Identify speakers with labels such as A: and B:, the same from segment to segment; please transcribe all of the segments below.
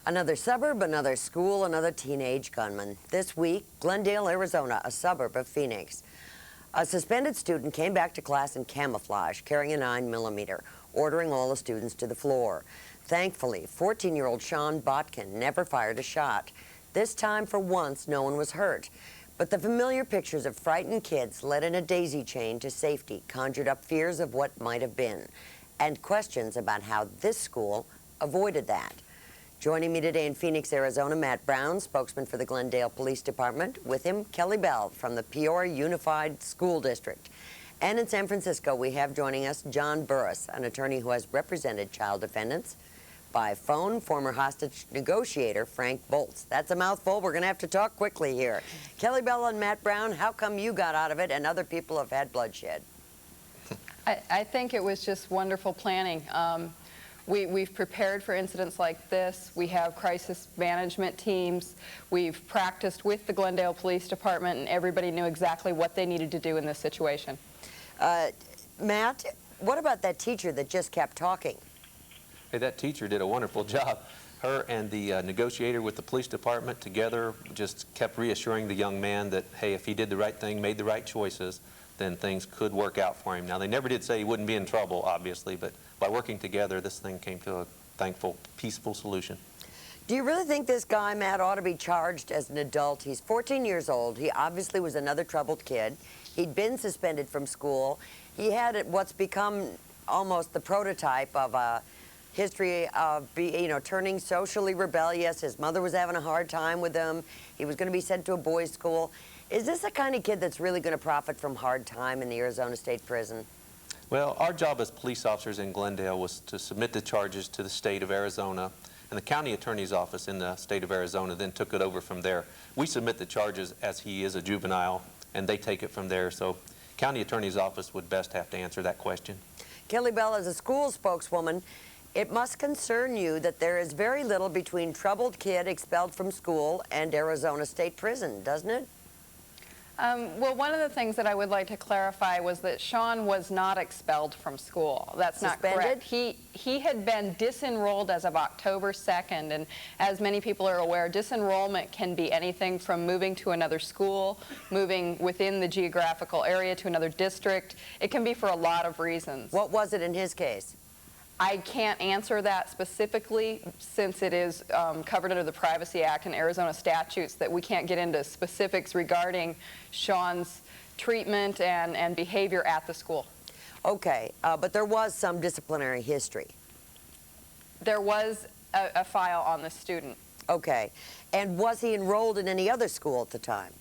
A: Another suburb, another school, another teenage gunman. This week, Glendale, Arizona, a suburb of Phoenix. A suspended student came back to class in camouflage, carrying a 9mm, ordering all the students to the floor. Thankfully, 14-year-old Sean Botkin never fired a shot. This time, for once, no one was hurt. But the familiar pictures of frightened kids led in a daisy chain to safety, conjured up fears of what might have been, and questions about how this school avoided that. Joining me today in Phoenix, Arizona, Matt Brown, spokesman for the Glendale Police Department. With him, Kelly Bell from the Peoria Unified School District. And in San Francisco, we have joining us John Burris, an attorney who has represented child defendants. By phone, former hostage negotiator Frank Bolts. That's a mouthful. We're going to have to talk quickly here. Kelly Bell and Matt Brown, how come you got out of it and other people have had bloodshed?
B: I think it was just wonderful planning. We've prepared for incidents like this. We have crisis management teams. We've practiced with the Glendale Police Department, and everybody knew exactly what they needed to do in this situation.
A: Matt, what about that teacher that just kept talking?
C: Hey, that teacher did a wonderful job. Her and the negotiator with the police department together just kept reassuring the young man that, hey, if he did the right thing, made the right choices, then things could work out for him. Now, they never did say he wouldn't be in trouble, obviously, but by working together, this thing came to a thankful, peaceful solution.
A: Do you really think this guy, Matt, ought to be charged as an adult? He's 14 years old. He obviously was another troubled kid. He'd been suspended from school. He had what's become almost the prototype of a history of turning socially rebellious. His mother was having a hard time with him. He was going to be sent to a boys' school. Is this the kind of kid that's really going to profit from hard time in the Arizona State Prison?
C: Well, our job as police officers in Glendale was to submit the charges to the state of Arizona, and the county attorney's office in the state of Arizona then took it over from there. We submit the charges as he is a juvenile, and they take it from there. So county attorney's office would best have to answer that question.
A: Kelly Bell, as a school spokeswoman, it must concern you that there is very little between troubled kid expelled from school and Arizona State Prison, doesn't it?
B: Well, one of the things that I would like to clarify was that Sean was not expelled from school. That's
A: Suspended?
B: not correct. He had been disenrolled as of October 2nd, and as many people are aware, disenrollment can be anything from moving to another school, moving within the geographical area to another district. It can be for a lot of reasons.
A: What was it in his case?
B: I can't answer that specifically since it is covered under the Privacy Act and Arizona statutes, that we can't get into specifics regarding Sean's treatment and behavior at the school.
A: Okay, but there was some disciplinary history.
B: There was a file on the student.
A: Okay, and was he enrolled in any other school at the time?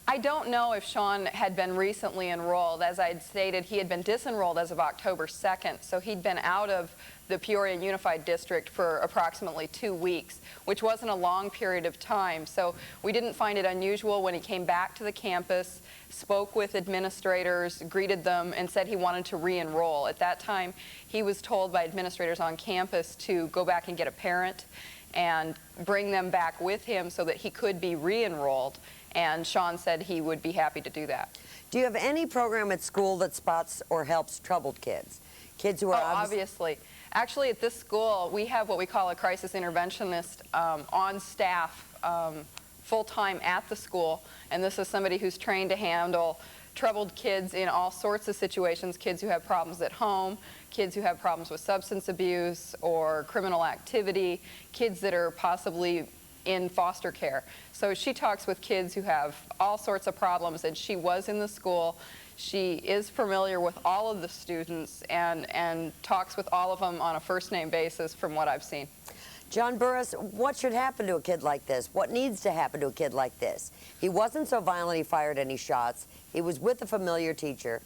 B: I don't know if Sean had been recently enrolled. As I had stated, he had been disenrolled as of October 2nd, so he'd been out of the Peoria Unified District for approximately 2 weeks, which wasn't a long period of time. So we didn't find it unusual when he came back to the campus, spoke with administrators, greeted them, and said he wanted to re-enroll. At that time, he was told by administrators on campus to go back and get a parent and bring them back with him so that he could be re-enrolled. And Sean said he would be happy to do that.
A: Do you have any program at school that spots or helps troubled kids? Kids who are
B: obviously. Actually, at this school, we have what we call a crisis interventionist on staff full-time at the school. And this is somebody who's trained to handle troubled kids in all sorts of situations, kids who have problems at home, kids who have problems with substance abuse or criminal activity, kids that are possibly in foster care. So she talks with kids who have all sorts of problems, and she was in the school. She is familiar with all of the students and talks with all of them on a first-name basis from what I've seen.
A: John Burris, what should happen to a kid like this? What needs to happen to a kid like this? He wasn't so violent he fired any shots. He was with a familiar teacher.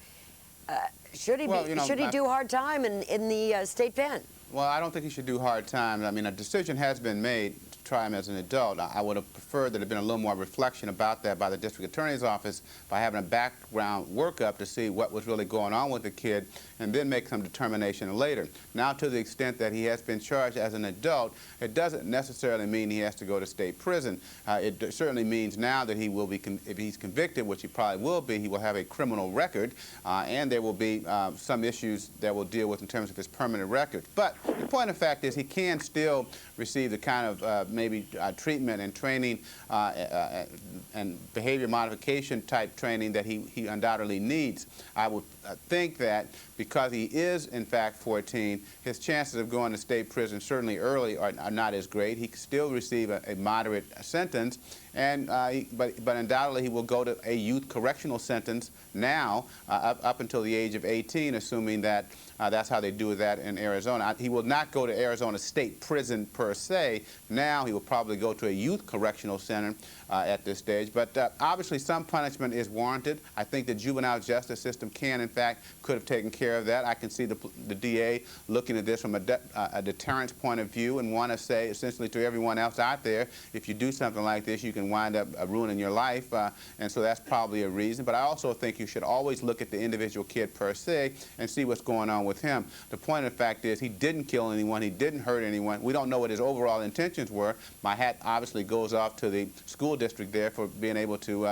A: Should he do hard time in the state pen?
D: Well, I don't think he should do hard time. I mean, a decision has been made to try him as an adult. I would have preferred that there had been a little more reflection about that by the district attorney's office, by having a background workup to see what was really going on with the kid, and then make some determination later. Now, to the extent that he has been charged as an adult, it doesn't necessarily mean he has to go to state prison. It certainly means now that he will be, if he's convicted, which he probably will be, he will have a criminal record, and there will be some issues that we'll deal with in terms of his permanent record. But The point of fact is he can still receive the kind of maybe treatment and training and behavior modification type training that he undoubtedly needs. I would think that because he is in fact 14, his chances of going to state prison certainly early are not as great. He can still receive a moderate sentence, and but undoubtedly he will go to a youth correctional sentence now up until the age of 18, assuming that that's how they do that in Arizona. He will not go to Arizona State Prison per se. Now he will probably go to a youth correctional center at this stage. But obviously some punishment is warranted. I think the juvenile justice system could have taken care of that. I can see the DA looking at this from a deterrence point of view and want to say essentially to everyone else out there, if you do something like this, you can wind up ruining your life. And so that's probably a reason. But I also think you should always look at the individual kid per se and see what's going on with him. The point of the fact is he didn't kill anyone. He didn't hurt anyone. We don't know what his overall intentions were. My hat obviously goes off to the school district there for being able to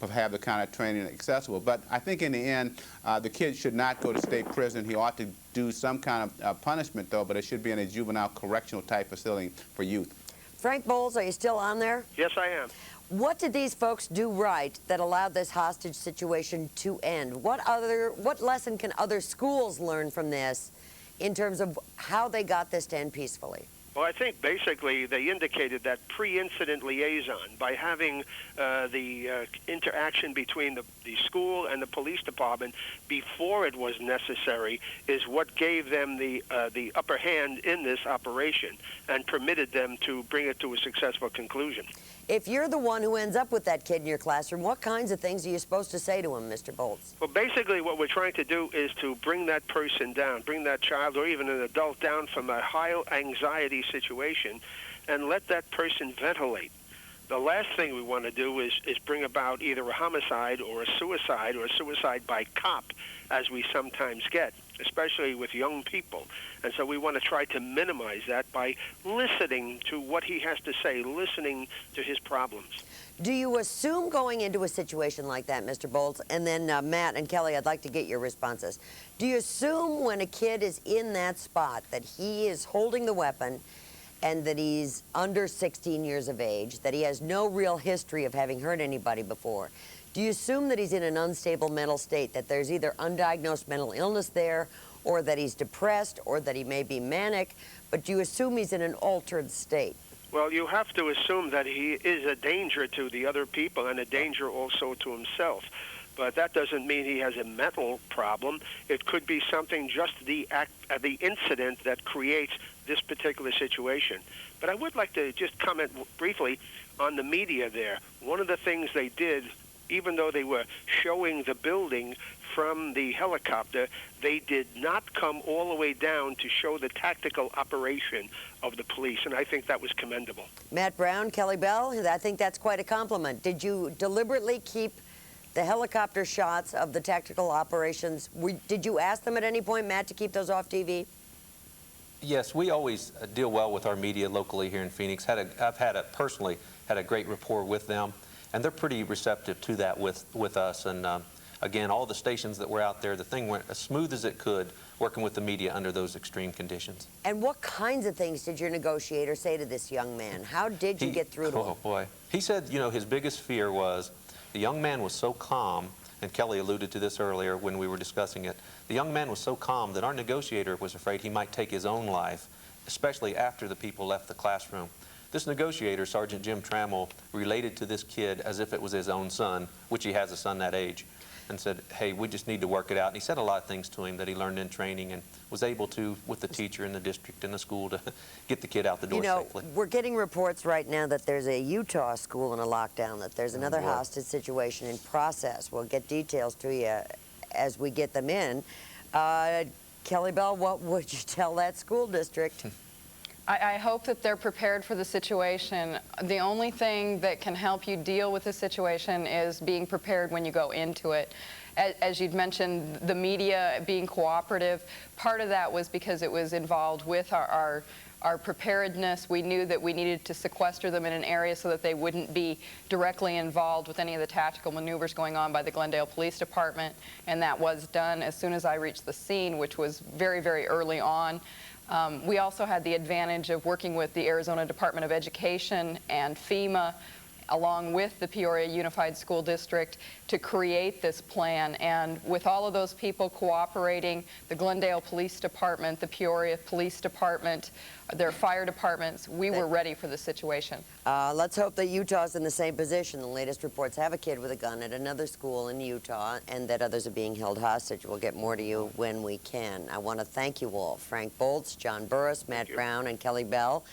D: have the kind of training accessible. But I think in the end, the kid should not go to state prison. He ought to do some kind of punishment, though, but it should be in a juvenile correctional type facility for youth.
A: Frank Bowles, are you still on there?
E: Yes, I am.
A: What did these folks do right that allowed this hostage situation to end? What lesson can other schools learn from this in terms of how they got this to end peacefully?
E: Well, I think basically they indicated that pre-incident liaison by having the interaction between the school and the police department before it was necessary is what gave them the upper hand in this operation and permitted them to bring it to a successful conclusion.
A: If you're the one who ends up with that kid in your classroom, what kinds of things are you supposed to say to him, Mr. Bolts?
E: Well, basically what we're trying to do is to bring that person down, bring that child or even an adult down from a high anxiety situation and let that person ventilate. The last thing we want to do is bring about either a homicide or a suicide by cop, as we sometimes get, especially with young people. And so we want to try to minimize that by listening to what he has to say, listening to his problems.
A: Do you assume going into a situation like that, Mr. Bolts, and then Matt and Kelly, I'd like to get your responses. Do you assume when a kid is in that spot that he is holding the weapon and that he's under 16 years of age, that he has no real history of having hurt anybody before? Do you assume that he's in an unstable mental state, that there's either undiagnosed mental illness there, or that he's depressed, or that he may be manic, but do you assume he's in an altered state?
E: Well, you have to assume that he is a danger to the other people and a danger also to himself. But that doesn't mean he has a mental problem. It could be something, just the incident that creates this particular situation. But I would like to just comment briefly on the media there. One of the things they did, even though they were showing the building from the helicopter, they did not come all the way down to show the tactical operation of the police, and I think that was commendable.
A: Matt Brown, Kelly Bell, I think that's quite a compliment. Did you deliberately keep the helicopter shots of the tactical operations? Did you ask them at any point, Matt, to keep those off TV?
C: Yes, we always deal well with our media locally here in Phoenix. I've personally had a great rapport with them, and they're pretty receptive to that with us. And again, all the stations that were out there, the thing went as smooth as it could, working with the media under those extreme conditions.
A: And what kinds of things did your negotiator say to this young man? How did you get through to him?
C: Oh boy, he said, you know, his biggest fear was the young man was so calm, and Kelly alluded to this earlier when we were discussing it. The young man was so calm that our negotiator was afraid he might take his own life, especially after the people left the classroom. This negotiator, Sergeant Jim Trammell, related to this kid as if it was his own son, which he has a son that age, and said, hey, we just need to work it out. And he said a lot of things to him that he learned in training and was able to, with the teacher in the district and the school, to get the kid out the door safely.
A: We're getting reports right now that there's a Utah school in a lockdown, that there's another hostage situation in process. We'll get details to you as we get them in. Kelly Bell, what would you tell that school district?
B: I hope that they're prepared for the situation. The only thing that can help you deal with the situation is being prepared when you go into it. As you'd mentioned, the media being cooperative, part of that was because it was involved with our preparedness. We knew that we needed to sequester them in an area so that they wouldn't be directly involved with any of the tactical maneuvers going on by the Glendale Police Department, and that was done as soon as I reached the scene, which was very, very early on. We also had the advantage of working with the Arizona Department of Education and FEMA, along with the Peoria Unified School District, to create this plan. And with all of those people cooperating, the Glendale Police Department, the Peoria Police Department, their fire departments, we were ready for the situation.
A: Let's hope that Utah's in the same position. The latest reports have a kid with a gun at another school in Utah, and that others are being held hostage. We'll get more to you when we can. I want to thank you all, Frank Bolts, John Burris, Matt Brown, and Kelly Bell.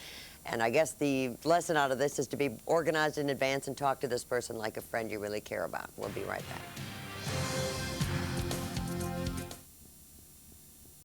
A: And I guess the lesson out of this is to be organized in advance and talk to this person like a friend you really care about. We'll be right back.